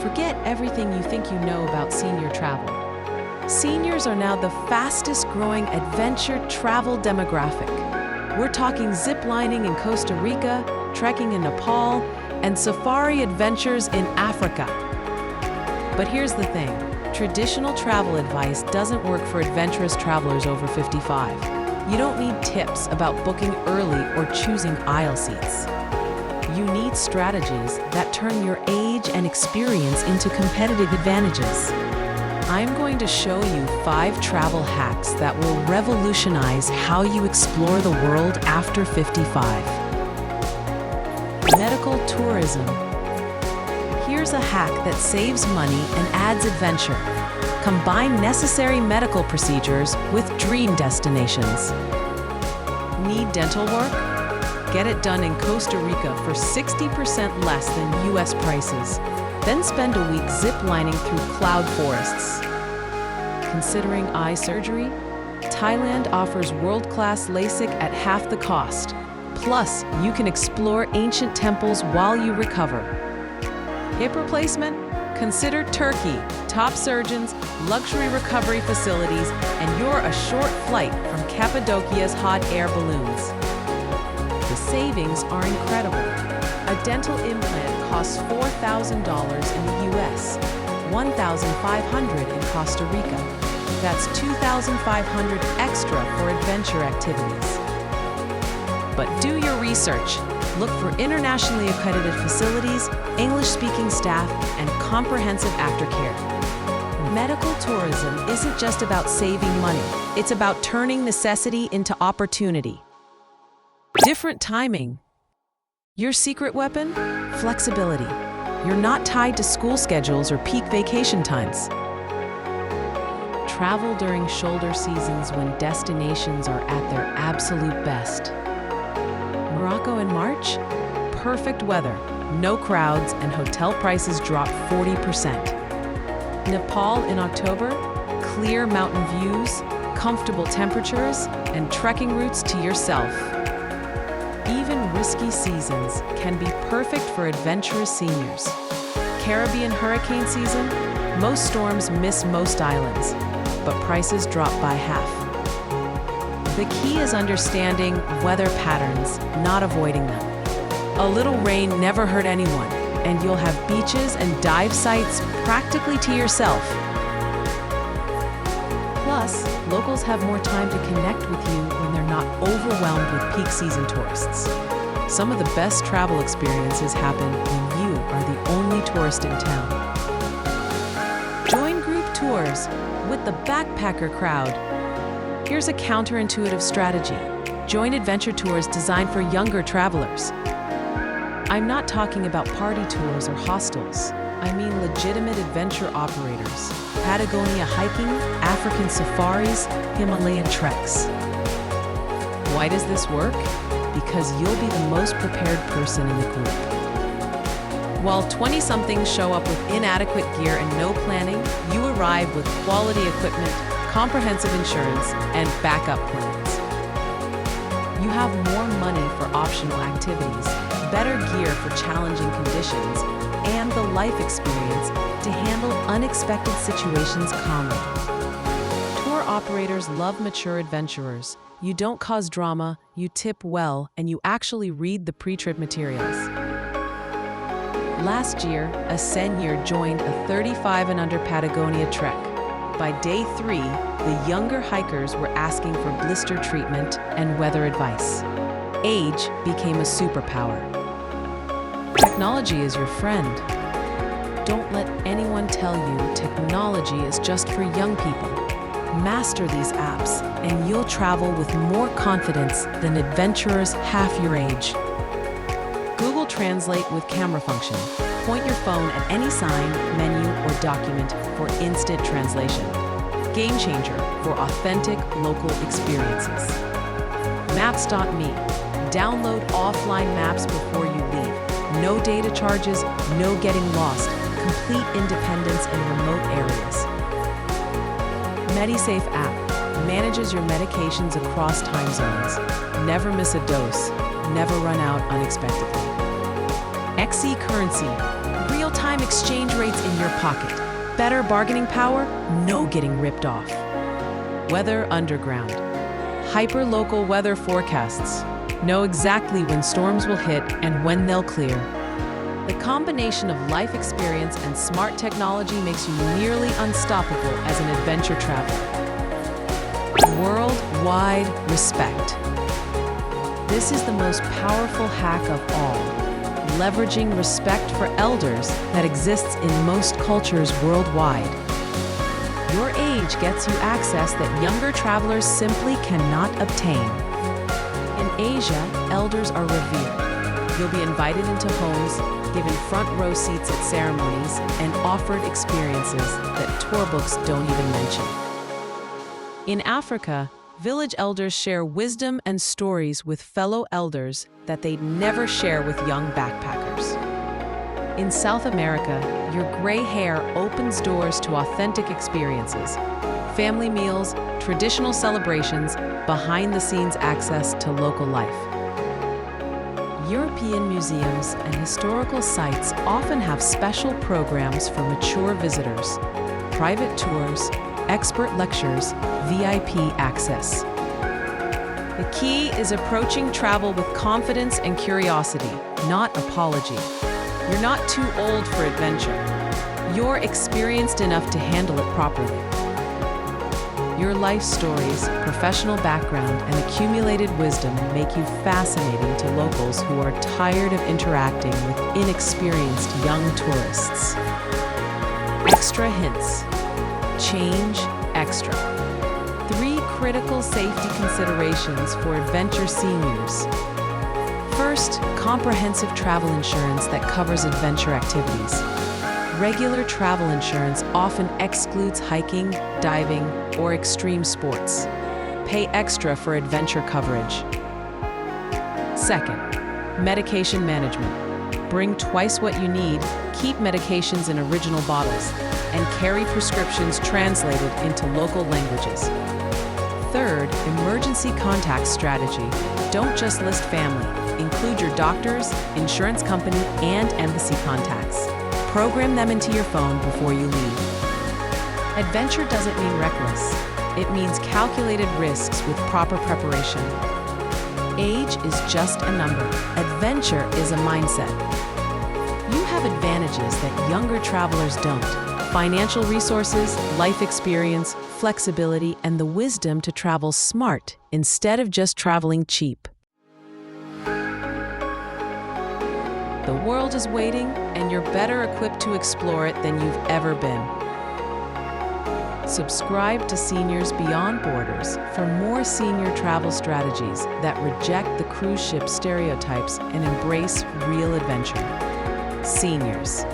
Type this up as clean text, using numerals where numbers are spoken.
Forget everything you think you know about senior travel. Seniors are now the fastest-growing adventure travel demographic. We're talking zip-lining in Costa Rica, trekking in Nepal, and safari adventures in Africa. But here's the thing. Traditional travel advice doesn't work for adventurous travelers over 55. You don't need tips about booking early or choosing aisle seats. You need strategies that turn your age and experience into competitive advantages. I'm going to show you 5 travel hacks that will revolutionize how you explore the world after 55. Medical tourism. Here's a hack that saves money and adds adventure. Combine necessary medical procedures with dream destinations. Need dental work? Get it done in Costa Rica for 60% less than US prices. Then spend a week zip-lining through cloud forests. Considering eye surgery? Thailand offers world-class LASIK at half the cost. Plus, you can explore ancient temples while you recover. Hip replacement? Consider Turkey. Top surgeons, luxury recovery facilities, and you're a short flight from Cappadocia's hot air balloons. The savings are incredible. A dental implant costs $4,000 in the US, $1,500 in Costa Rica. That's $2,500 extra for adventure activities. But do your research. Look for internationally accredited facilities, English-speaking staff, and comprehensive aftercare. Medical tourism isn't just about saving money. It's about turning necessity into opportunity. Different timing. Your secret weapon? Flexibility. You're not tied to school schedules or peak vacation times. Travel during shoulder seasons when destinations are at their absolute best. Morocco in March? Perfect weather, no crowds, and hotel prices drop 40%. Nepal in October? Clear mountain views, comfortable temperatures, and trekking routes to yourself. Even risky seasons can be perfect for adventurous seniors. Caribbean hurricane season? Most storms miss most islands, but prices drop by half. The key is understanding weather patterns, not avoiding them. A little rain never hurt anyone, and you'll have beaches and dive sites practically to yourself. Plus, locals have more time to connect with you when they're not overwhelmed with peak season tourists. Some of the best travel experiences happen when you are the only tourist in town. Join group tours with the backpacker crowd. Here's a counterintuitive strategy. Join adventure tours designed for younger travelers. I'm not talking about party tours or hostels. I mean legitimate adventure operators. Patagonia hiking, African safaris, Himalayan treks. Why does this work? Because you'll be the most prepared person in the group. While 20-somethings show up with inadequate gear and no planning, you arrive with quality equipment, comprehensive insurance, and backup plans. You have more money for optional activities, better gear for challenging conditions, and the life experience to handle unexpected situations calmly. Tour operators love mature adventurers. You don't cause drama, you tip well, and you actually read the pre-trip materials. Last year, a senior joined a 35 and under Patagonia trek. By day 3, the younger hikers were asking for blister treatment and weather advice. Age became a superpower. Technology is your friend. Don't let anyone tell you technology is just for young people. Master these apps, and you'll travel with more confidence than adventurers half your age. Google Translate with camera function. Point your phone at any sign, menu, or document for instant translation. Game changer for authentic local experiences. Maps.me. Download offline maps before you leave. No data charges, no getting lost. Complete independence in remote areas. MediSafe app manages your medications across time zones. Never miss a dose. Never run out unexpectedly. XE Currency. Real-time exchange rates in your pocket. Better bargaining power, no getting ripped off. Weather underground. Hyper-local weather forecasts. Know exactly when storms will hit and when they'll clear. The combination of life experience and smart technology makes you nearly unstoppable as an adventure traveler. Worldwide respect. This is the most powerful hack of all, leveraging respect for elders that exists in most cultures worldwide. Your age gets you access that younger travelers simply cannot obtain. In Asia, elders are revered. You'll be invited into homes, given front row seats at ceremonies, and offered experiences that tour books don't even mention. In Africa, village elders share wisdom and stories with fellow elders that they'd never share with young backpackers. In South America, your gray hair opens doors to authentic experiences, family meals, traditional celebrations, behind-the-scenes access to local life. European museums and historical sites often have special programs for mature visitors, private tours, expert lectures, VIP access. The key is approaching travel with confidence and curiosity, not apology. You're not too old for adventure. You're experienced enough to handle it properly. Your life stories, professional background, and accumulated wisdom make you fascinating to locals who are tired of interacting with inexperienced young tourists. Extra hints. Change extra. 3 critical safety considerations for adventure seniors. First, comprehensive travel insurance that covers adventure activities. Regular travel insurance often excludes hiking, diving, or extreme sports. Pay extra for adventure coverage. Second, medication management. Bring twice what you need, keep medications in original bottles, and carry prescriptions translated into local languages. Third, emergency contact strategy. Don't just list family. Include your doctors, insurance company, and embassy contacts. Program them into your phone before you leave. Adventure doesn't mean reckless. It means calculated risks with proper preparation. Age is just a number. Adventure is a mindset. You have advantages that younger travelers don't. Financial resources, life experience, flexibility, and the wisdom to travel smart instead of just traveling cheap. The world is waiting, and you're better equipped to explore it than you've ever been. Subscribe to Seniors Beyond Borders for more senior travel strategies that reject the cruise ship stereotypes and embrace real adventure. Seniors.